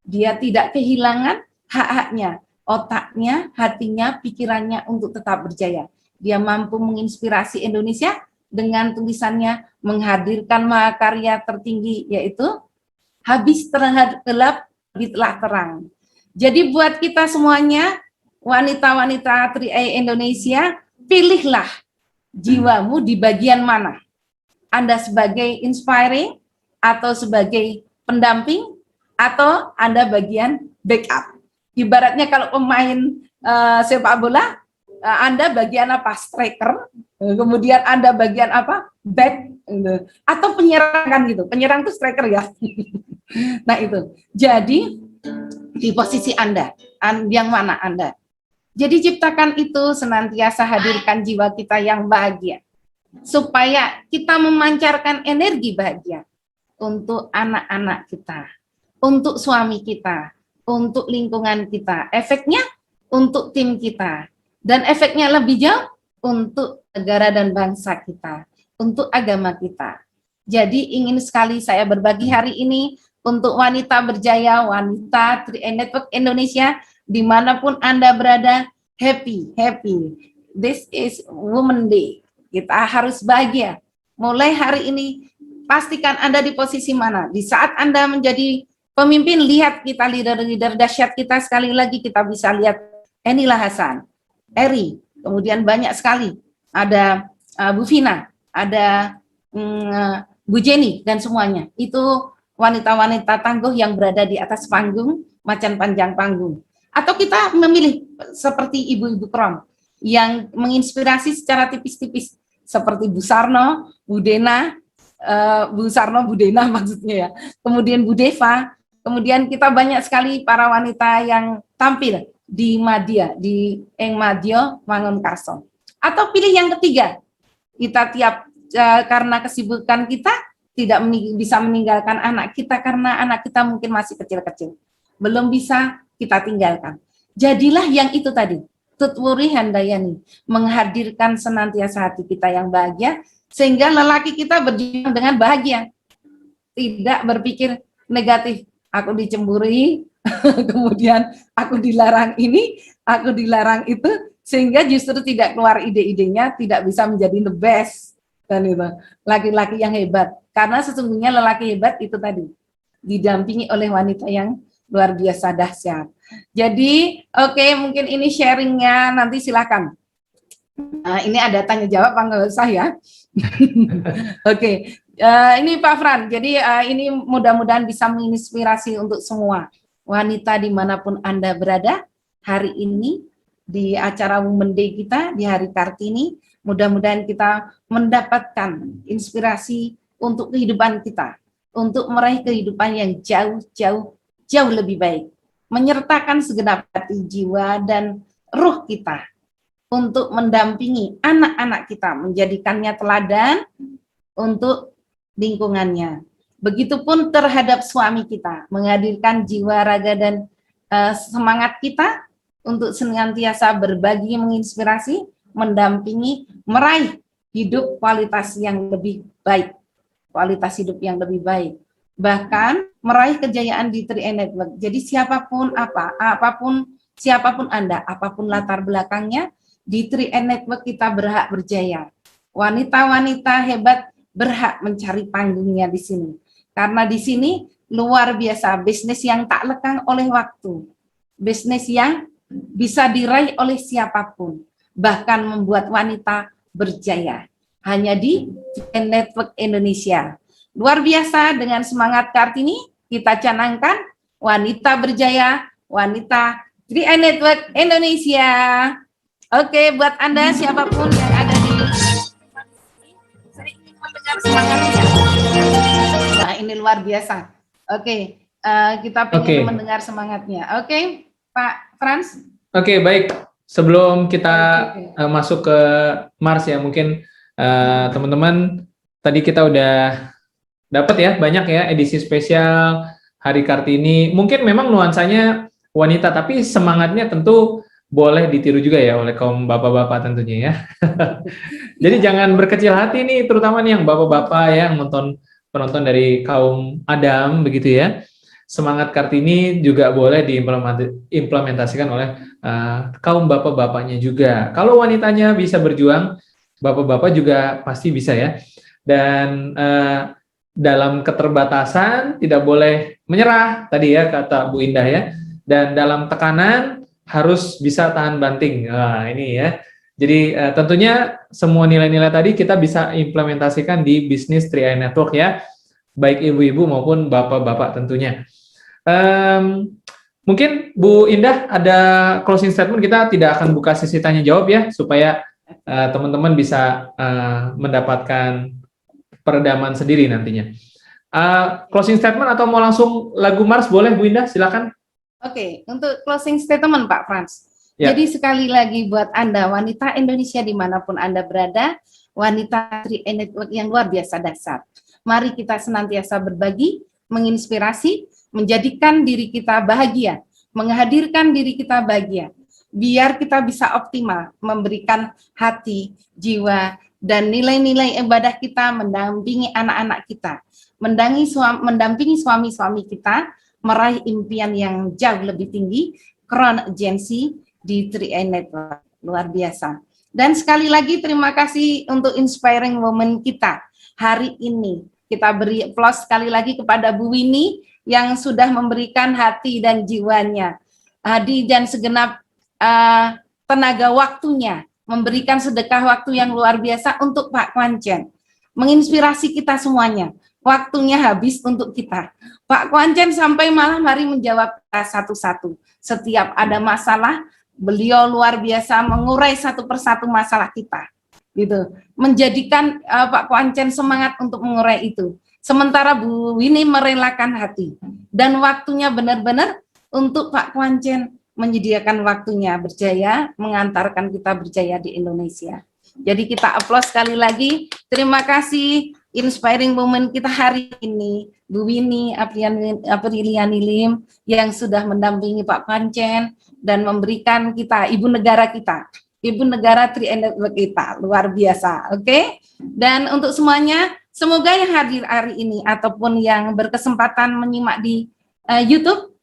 Dia tidak kehilangan hak-haknya, otaknya, hatinya, pikirannya untuk tetap berjaya. Dia mampu menginspirasi Indonesia dengan tulisannya menghadirkan mahakarya tertinggi, yaitu habis terhadap gelap, terbitlah terang. Jadi buat kita semuanya, wanita-wanita 3i Indonesia, pilihlah jiwamu di bagian mana. Anda sebagai inspiring, atau sebagai pendamping, atau Anda bagian backup. Ibaratnya kalau pemain sepak bola, Anda bagian apa? Striker, kemudian Anda bagian apa? Back, atau penyerang gitu. Penyerang itu striker ya. Nah itu. Jadi di posisi Anda, yang mana Anda? Jadi ciptakan itu, senantiasa hadirkan jiwa kita yang bahagia, supaya kita memancarkan energi bahagia untuk anak-anak kita, untuk suami kita, untuk lingkungan kita, efeknya untuk tim kita, dan efeknya lebih jauh untuk negara dan bangsa kita, untuk agama kita. Jadi ingin sekali saya berbagi hari ini untuk wanita berjaya, wanita 3i Network Indonesia, dimanapun Anda berada, happy. This is Women Day. Kita harus bahagia. Mulai hari ini, pastikan Anda di posisi mana. Di saat Anda menjadi pemimpin, lihat kita leader-leader dahsyat kita. Sekali lagi kita bisa lihat Enila Hasan, Eri, kemudian banyak sekali. Ada Bu Vina, ada Bu Jenny, dan semuanya. Itu wanita-wanita tangguh yang berada di atas panggung, macan panjang panggung. Atau kita memilih seperti ibu-ibu krom yang menginspirasi secara tipis-tipis, seperti Bu Sarno, Bu Dena, Bu Sarno, Bu Dena maksudnya ya. Kemudian Bu Deva, kemudian kita banyak sekali para wanita yang tampil di Madya, di Eng Madya Mangunkarso. Atau pilih yang ketiga, kita karena kesibukan kita tidak bisa meninggalkan anak kita karena anak kita mungkin masih kecil-kecil, belum bisa kita tinggalkan. Jadilah yang itu tadi, Tutwuri Handayani, menghadirkan senantiasa hati kita yang bahagia, sehingga lelaki kita berjuang dengan bahagia, tidak berpikir negatif, aku dicemburi, kemudian aku dilarang ini, aku dilarang itu, sehingga justru tidak keluar ide-idenya, tidak bisa menjadi the best. Dan itu laki-laki yang hebat, karena sesungguhnya lelaki hebat itu tadi didampingi oleh wanita yang luar biasa dahsyat. Jadi oke, mungkin ini sharingnya, nanti silakan. Nah, ini ada tanya jawab panggil saya. Oke, ini Pak Fran. Jadi ini mudah-mudahan bisa menginspirasi untuk semua wanita dimanapun Anda berada hari ini di acara Women Day kita di Hari Kartini. Mudah-mudahan kita mendapatkan inspirasi untuk kehidupan kita, untuk meraih kehidupan yang jauh lebih baik, menyertakan segenap hati, jiwa, dan ruh kita untuk mendampingi anak-anak kita, menjadikannya teladan untuk lingkungannya. Begitupun terhadap suami kita, menghadirkan jiwa, raga, dan semangat kita untuk senantiasa berbagi, menginspirasi, mendampingi, meraih hidup kualitas yang lebih baik, kualitas hidup yang lebih baik, bahkan meraih kejayaan di 3i Network. Jadi siapapun siapapun Anda, apapun latar belakangnya, di 3i Network kita berhak berjaya. Wanita-wanita hebat berhak mencari panggungnya di sini. Karena di sini luar biasa, bisnis yang tak lekang oleh waktu, bisnis yang bisa diraih oleh siapapun, bahkan membuat wanita berjaya. Hanya di 3i Network Indonesia. Luar biasa, dengan semangat Kartini kita canangkan wanita berjaya, wanita 3i Network Indonesia. Oke, buat Anda siapapun yang ada di saya ingin mendengar semangatnya. Nah, ini luar biasa. Oke, kita ingin mendengar semangatnya. Oke, Pak Frans. Oke, baik. Sebelum kita masuk ke Mars ya, mungkin teman-teman tadi kita udah dapat ya banyak ya edisi spesial Hari Kartini. Mungkin memang nuansanya wanita, tapi semangatnya tentu boleh ditiru juga ya oleh kaum bapak-bapak tentunya ya. Jadi jangan berkecil hati nih, terutama nih yang bapak-bapak ya, yang penonton dari kaum Adam begitu ya. Semangat Kartini juga boleh diimplementasikan oleh kaum bapak-bapaknya juga. Kalau wanitanya bisa berjuang, bapak-bapak juga pasti bisa ya. Dan dalam keterbatasan tidak boleh menyerah, tadi ya kata Bu Indah ya. Dan dalam tekanan harus bisa tahan banting. Nah, ini ya. Jadi tentunya semua nilai-nilai tadi kita bisa implementasikan di bisnis 3i Network ya, baik ibu-ibu maupun bapak-bapak tentunya. Mungkin Bu Indah ada closing statement, kita tidak akan buka sesi tanya jawab ya, supaya teman-teman bisa mendapatkan peredaman sendiri nantinya. Closing statement atau mau langsung lagu Mars boleh Bu Indah, silakan. Oke, untuk closing statement Pak Frans. Ya. Jadi sekali lagi buat Anda, wanita Indonesia dimanapun Anda berada, wanita 3i Network yang luar biasa dahsyat. Mari kita senantiasa berbagi, menginspirasi, menjadikan diri kita bahagia, menghadirkan diri kita bahagia, biar kita bisa optimal, memberikan hati, jiwa, dan nilai-nilai ibadah kita mendampingi anak-anak kita, mendampingi suami-suami kita, meraih impian yang jauh lebih tinggi, crown agency di 3i Network, luar biasa. Dan sekali lagi terima kasih untuk inspiring woman kita hari ini. Kita beri aplaus sekali lagi kepada Bu Winnie yang sudah memberikan hati dan jiwanya, hadi dan segenap tenaga waktunya, memberikan sedekah waktu yang luar biasa untuk Pak Kwancen, menginspirasi kita semuanya. Waktunya habis untuk kita. Pak Kwancen sampai malam hari menjawab satu-satu. Setiap ada masalah, beliau luar biasa mengurai satu persatu masalah kita. Gitu. Menjadikan Pak Kwancen semangat untuk mengurai itu. Sementara Bu Winnie merelakan hati. Dan waktunya benar-benar untuk Pak Kwancen menyediakan waktunya berjaya, mengantarkan kita berjaya di Indonesia. Jadi kita aplaus sekali lagi. Terima kasih inspiring woman kita hari ini, Bu Winnie Apriliani Lim, yang sudah mendampingi Pak Kwancen dan memberikan kita ibu negara kita, ibu negara 3i Network kita, luar biasa. Oke? Dan untuk semuanya, semoga yang hadir hari ini ataupun yang berkesempatan menyimak di YouTube,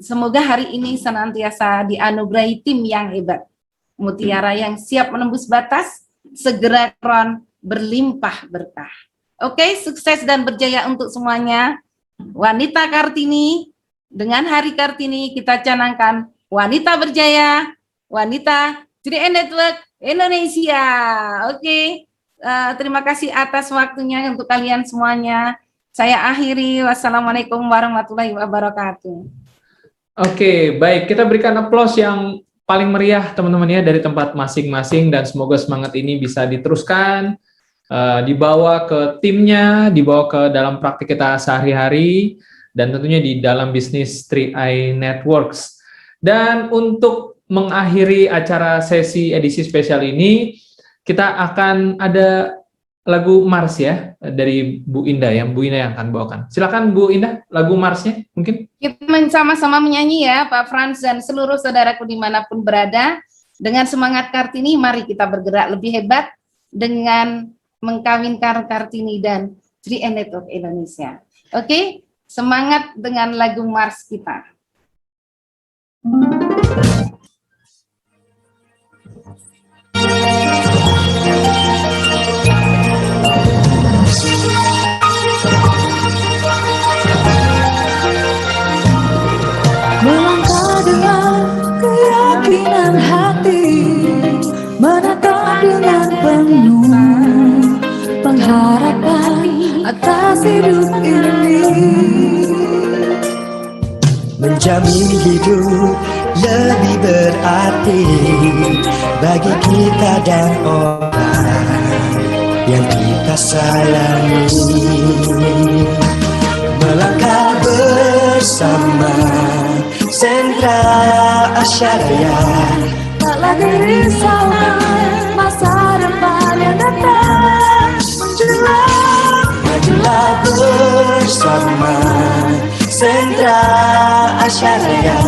semoga hari ini senantiasa dianugerahi tim yang hebat, mutiara yang siap menembus batas, segera crown berlimpah berkah. Oke, sukses dan berjaya untuk semuanya. Wanita Kartini, dengan Hari Kartini kita canangkan wanita berjaya, wanita 3i Network Indonesia. Oke, terima kasih atas waktunya untuk kalian semuanya. Saya akhiri, wassalamualaikum warahmatullahi wabarakatuh. Oke, baik, kita berikan aplaus yang paling meriah teman-teman ya dari tempat masing-masing, dan semoga semangat ini bisa diteruskan, dibawa ke timnya, dibawa ke dalam praktik kita sehari-hari, dan tentunya di dalam bisnis 3i Networks. Dan untuk mengakhiri acara sesi edisi spesial ini, kita akan ada lagu Mars ya dari Bu Indah, yang Bu Indah yang akan bawakan. Silakan Bu Indah, lagu Marsnya mungkin. Kita sama-sama menyanyi ya Pak Frans dan seluruh saudaraku dimanapun berada. Dengan semangat Kartini, mari kita bergerak lebih hebat dengan mengkawinkan Kartini dan 3i Network Indonesia. Oke, semangat dengan lagu Mars kita. Melangkah dengan keyakinan hati, menatap dengan penuh pengharapan atas hidup ini. Menjamin hidup lebih berarti bagi kita dan orang yang kita sayangi. Melangkah bersama Sentra Asyaraya, Tak lagi risaukan masa depan yang datang menjelang. majulah bersama Sentra Asyaraya,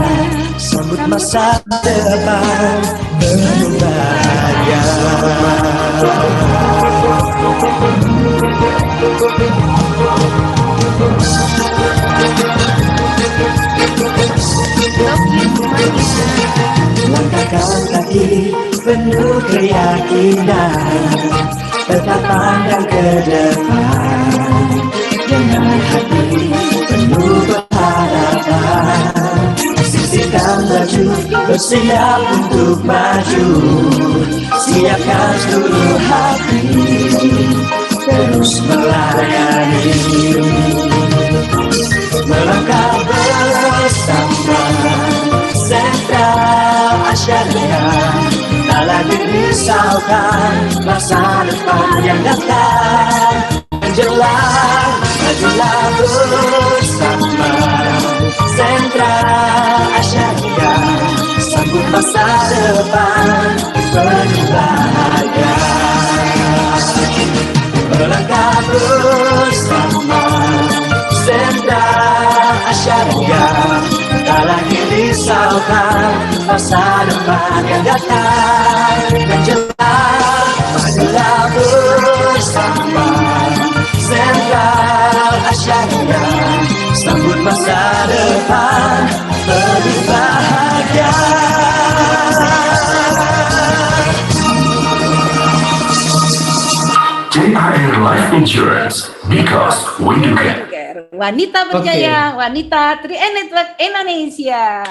sambut masa depan penuh bahagia. Langkahkan kaki penuh keyakinan, tetap pandang ke depan dengan hati penuh berharapan. Sisihkan baju, bersiap untuk maju, siapkan seluruh hati, terus melayani. Melangkah bersama Sentra Asyaraya, tak lagi risaukan masa depan yang datang menjelang. Majulah bersama Sentra Asyaraya, sambut masa depan penuh bahagia. Melangkah bersama Sentra Asyaraya, tak lagi risaukan masa depan yang datang menjelang. Majulah bersama Sentra Asyaraya, sambut masa depan lebih bahagia. JIR Life Insurance, because we do care. Wanita berjaya, wanita 3i Network Indonesia.